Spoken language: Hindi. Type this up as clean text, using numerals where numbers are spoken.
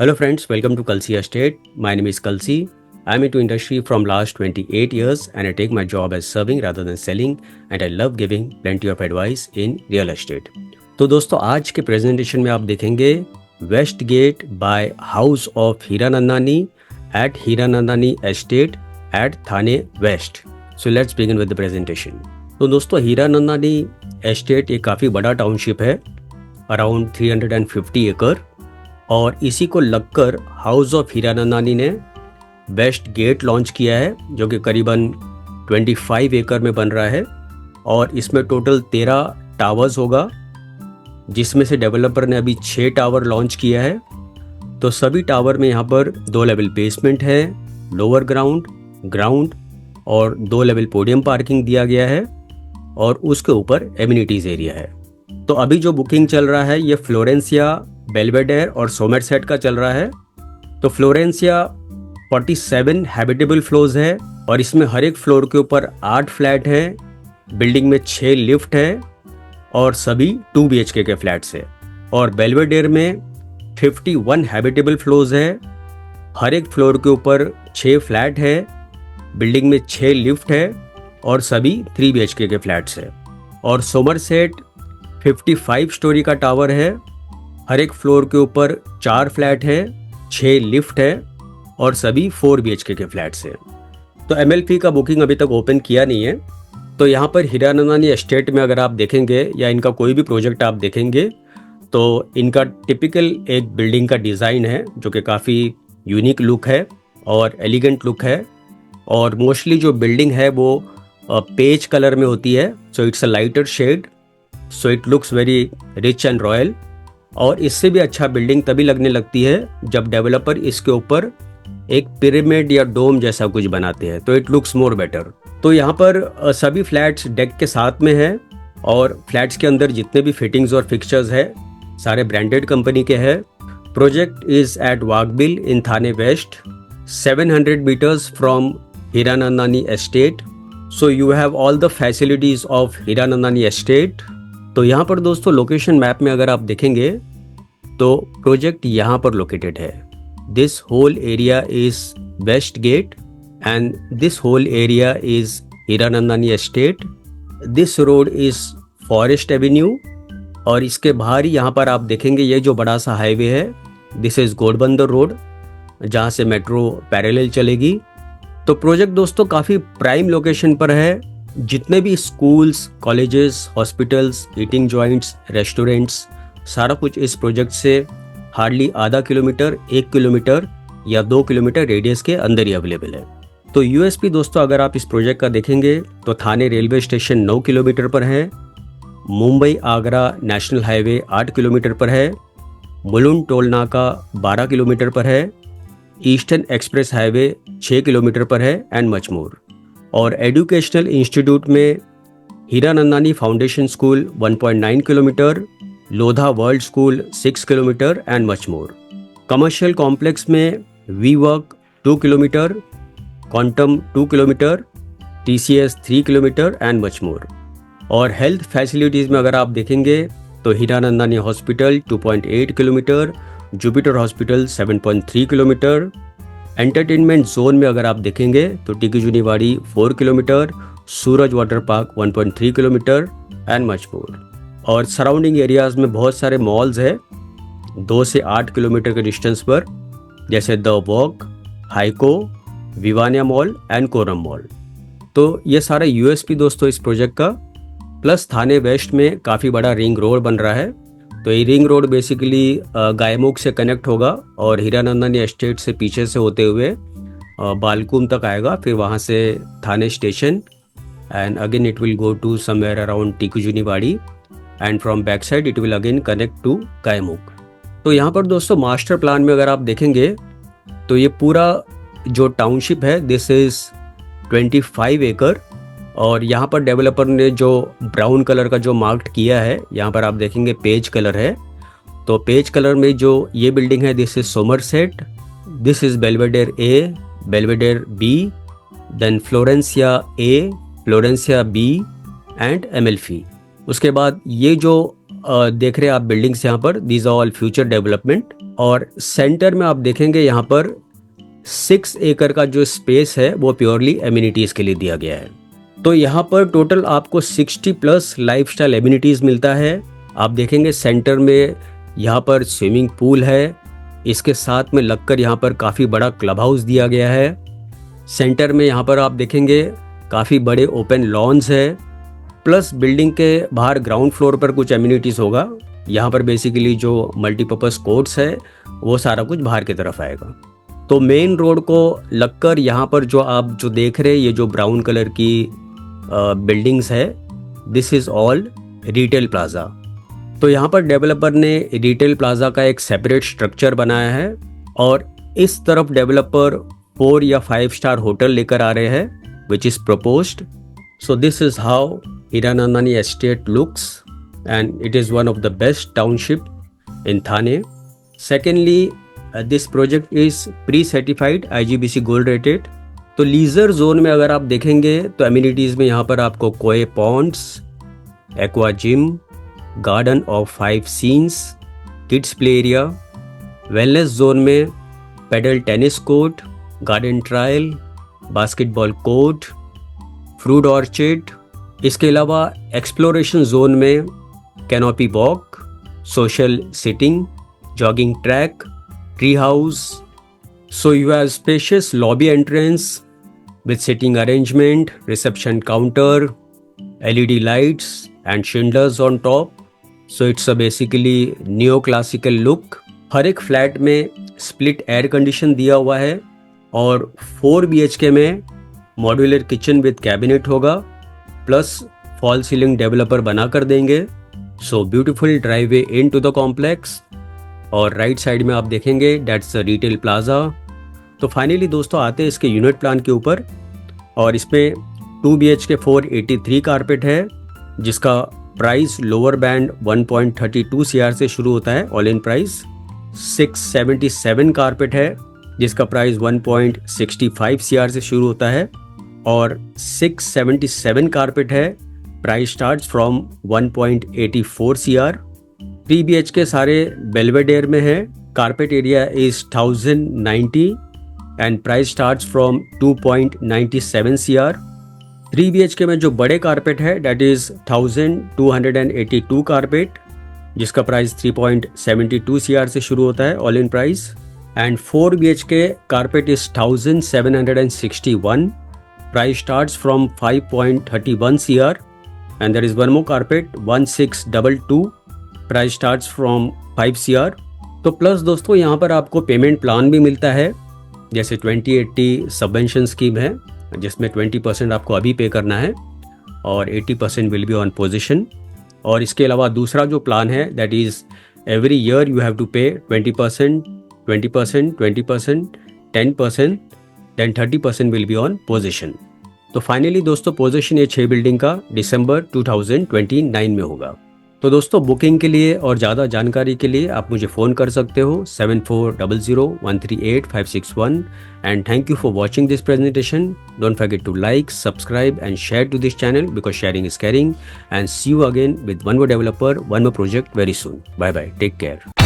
Hello friends, welcome to Kalsi Estate. My name is Kalsi. I'm into industry from last 28 years and I take my job as serving rather than selling and I love giving plenty of advice in real estate. तो दोस्तों आज के प्रेजेंटेशन में आप देखेंगे west gate by house of Hiranandani at Hiranandani estate at Thane west. So let's begin with the presentation. तो दोस्तों हीरानंदानी एस्टेट एक काफ़ी बड़ा टाउनशिप है, अराउंड 350 एकड़, और इसी को लगकर हाउस ऑफ हीरानंदानी ने वेस्ट गेट लॉन्च किया है जो कि करीबन 25 एकड़ में बन रहा है और इसमें टोटल 13 टावर्स होगा, जिसमें से डेवलपर ने अभी 6 टावर लॉन्च किया है. तो सभी टावर में यहाँ पर 2 लेवल बेसमेंट है, लोअर ग्राउंड, ग्राउंड और 2 लेवल पोडियम पार्किंग दिया गया है और उसके ऊपर एमिनिटीज़ एरिया है. तो अभी जो बुकिंग चल रहा है ये फ्लोरेंसिया, बेल्वेडेर और सोमरसेट का चल रहा है. तो फ्लोरेंसिया 47 हैबिटेबल फ्लोर्स है और इसमें हर एक फ्लोर के ऊपर 8 फ्लैट हैं, बिल्डिंग में 6 लिफ्ट है और सभी 2 BHK के फ्लैट्स है. और बेल्वेडेर में 51 हैबिटेबल फ्लोर्स है, हर एक फ्लोर के ऊपर 6 फ्लैट है, बिल्डिंग में 6 लिफ्ट है और सभी 3 BHK के फ्लैट्स है. और सोमरसेट 55 स्टोरी का टावर है, हर एक फ्लोर के ऊपर 4 फ्लैट है, 6 लिफ्ट है और सभी 4 BHK के फ्लैट्स हैं. तो MLP का बुकिंग अभी तक ओपन किया नहीं है. तो यहाँ पर हीरानंदानी एस्टेट में अगर आप देखेंगे या इनका कोई भी प्रोजेक्ट आप देखेंगे तो इनका टिपिकल एक बिल्डिंग का डिज़ाइन है जो कि काफ़ी यूनिक लुक है और एलिगेंट लुक है. और मोस्टली जो बिल्डिंग है वो पेज कलर में होती है, so it's a lighter shade, so it looks very rich and royal. और इससे भी अच्छा बिल्डिंग तभी लगने लगती है जब डेवलपर इसके ऊपर एक पिरामिड या डोम जैसा कुछ बनाते हैं, तो इट लुक्स मोर बेटर. तो यहाँ पर सभी फ्लैट्स डेक के साथ में है और फ्लैट्स के अंदर जितने भी फिटिंग्स और फिक्सचर्स है सारे ब्रांडेड कंपनी के हैं. Project is at Waghbil in Thane west, 700 metres from Hiranandani estate. So you have all the facilities of Hiranandani estate. तो यहाँ पर दोस्तों लोकेशन मैप में अगर आप देखेंगे तो प्रोजेक्ट यहाँ पर लोकेटेड है. This whole area is west gate and this whole area is Hiranandani estate. This road is forest avenue और इसके बाहर ही यहाँ पर आप देखेंगे ये जो बड़ा सा हाईवे है, दिस इज घोड़बंदर रोड, जहाँ से मेट्रो पैरेलल चलेगी. तो प्रोजेक्ट दोस्तों काफ़ी प्राइम लोकेशन पर है. जितने भी schools, colleges, hospitals, eating joints, restaurants, सारा कुछ इस प्रोजेक्ट से हार्डली आधा किलोमीटर, 1 किलोमीटर या 2 किलोमीटर रेडियस के अंदर ही अवेलेबल है. तो यूएसपी दोस्तों अगर आप इस प्रोजेक्ट का देखेंगे तो थाने रेलवे स्टेशन 9 किलोमीटर पर है, Mumbai Agra national highway 8 kilometre पर है, मुलुंड टोल नाका 12 किलोमीटर पर है, ईस्टर्न एक्सप्रेस हाईवे 6 किलोमीटर पर है एंड मच मोर. और एजुकेशनल इंस्टीट्यूट में Hiranandani foundation school 1.9 kilometre, Lodha world school 6 kilometre and much more. Commercial complex में WeWork 2 kilometre, Quantum 2 kilometre, TCS 3 kilometre and much more. और हेल्थ फैसिलिटीज़ में अगर आप देखेंगे तो Hiranandani hospital 2.8 kilometre, Jupiter hospital 7.3 kilometre. Entertainment zone में अगर आप देखेंगे तो Tikujiniwadi 4 kilometre, Suraj water park 1.3 kilometre and much more. और सराउंडिंग एरियाज़ में बहुत सारे मॉल्स हैं 2 से 8 किलोमीटर के डिस्टेंस पर, जैसे the walk, Haiko, Viviana mall and Korum mall. तो ये सारा USP दोस्तों इस प्रोजेक्ट का. प्लस थाने वेस्ट में काफ़ी बड़ा रिंग रोड बन रहा है. तो ये रिंग रोड बेसिकली गायमुख से कनेक्ट होगा और हीरानंदानी एस्टेट से पीछे से होते हुए बालकुम तक आएगा, फिर वहाँ से Thane station and again it will go to somewhere around Tikujiniwadi and from back side it will again connect to Gaimukh. तो यहाँ पर दोस्तों मास्टर प्लान में अगर आप देखेंगे तो ये पूरा जो टाउनशिप है दिस इज़ 25 एकड़. और यहाँ पर डेवलपर ने जो ब्राउन कलर का जो मार्क्ड किया है, यहाँ पर आप देखेंगे पेज कलर है. तो पेज कलर में जो ये बिल्डिंग है this is Somerset, this is Belvedere A, Belvedere B, then Florencia A, Florencia B and MLP. उसके बाद ये जो देख रहे हैं आप बिल्डिंग्स यहाँ पर, these are all future development. और सेंटर में आप देखेंगे यहाँ पर 6 एकड़ का जो स्पेस है वो प्योरली एमिनिटीज़ के लिए दिया गया है। तो यहाँ पर टोटल आपको 60+ लाइफस्टाइल एमिनिटीज़ मिलता है। आप देखेंगे सेंटर में यहाँ पर स्विमिंग पूल है, इसके साथ में लगकर यहाँ पर काफ़ी बड़ा क्लब हाउस दिया गया है। सेंटर में यहाँ पर आप देखेंगे काफ़ी बड़े ओपन लॉन्स है, प्लस बिल्डिंग के बाहर ग्राउंड फ्लोर पर कुछ एमिनिटीज़ होगा। यहाँ पर बेसिकली जो मल्टीपर्पज़ कोर्ट्स है वो सारा कुछ बाहर की तरफ आएगा। तो मेन रोड को लगकर यहाँ पर जो आप जो देख रहे हैं ये जो ब्राउन कलर की बिल्डिंग्स है, this is all retail plaza. तो यहाँ पर डेवलपर ने रिटेल प्लाजा का एक सेपरेट स्ट्रक्चर बनाया है और इस तरफ डेवलपर 4 या 5 स्टार होटल लेकर आ रहे हैं, which is proposed. So this is how Hiranandani estate looks and it is one of the best township in Thane. Secondly, this project is pre-certified IGBC gold rated. तो लीजर जोन में अगर आप देखेंगे तो एमिनिटीज़ में यहाँ पर आपको koi ponds, aqua gym, garden of 5 senses, kids play area, wellness zone में paddle tennis court, garden trail, basketball court, fruit orchard. इसके अलावा एक्सप्लोरेशन जोन में canopy walk, social sitting, jogging track, tree house. So you have spacious lobby entrance with sitting arrangement, reception counter, LED lights and chandeliers on top. So it's a basically neoclassical look. हर एक फ्लैट में स्प्लिट एयर कंडीशन दिया हुआ है और 4 BHK में मॉड्यूलर किचन विद कैबिनेट होगा, प्लस फॉल सीलिंग डेवलपर बना कर देंगे। So beautiful driveway in to the complex और राइट साइड में आप देखेंगे दैट्स द रिटेल प्लाजा। तो फाइनली दोस्तों आते हैं इसके यूनिट प्लान के ऊपर और इसमें 2 BHK 483 कारपेट है जिसका प्राइस लोअर बैंड 1.32 CR से शुरू होता है ऑल इन प्राइस। 677 कारपेट है जिसका प्राइस 1.65 CR से शुरू होता है और 677 कारपेट है price starts from 1.84 CR। 3 BHK सारे बेलवेडेयर में है, carpet area is 1090 and price starts from 2.97 CR। 3 BHK में जो बड़े कारपेट है दैट इज 1282 कारपेट जिसका प्राइस 3.72 CR से शुरू होता है all in price and 4 BHK carpet is 1761 price starts from 5.31 CR and there is one more carpet 1622 price starts from 5 CR। तो प्लस दोस्तों यहाँ पर आपको पेमेंट प्लान भी मिलता है, जैसे 2080 सबवेंशन स्कीम है जिसमें 20% आपको अभी पे करना है और 80% विल बी ऑन पोजीशन। और इसके अलावा दूसरा जो प्लान है that is every year you have to pay 20%, 20%, 20%, 10%, then 30% will be on position. तो फाइनली दोस्तों पोजीशन ये 6 बिल्डिंग का दिसंबर 2029 में होगा। तो दोस्तों बुकिंग के लिए और ज़्यादा जानकारी के लिए आप मुझे फ़ोन कर सकते हो 7400138561 and thank you for watching this presentation. Don't forget to like, subscribe and share to this channel because sharing is caring and see you again with one more developer, one more project very soon. Bye bye, take care.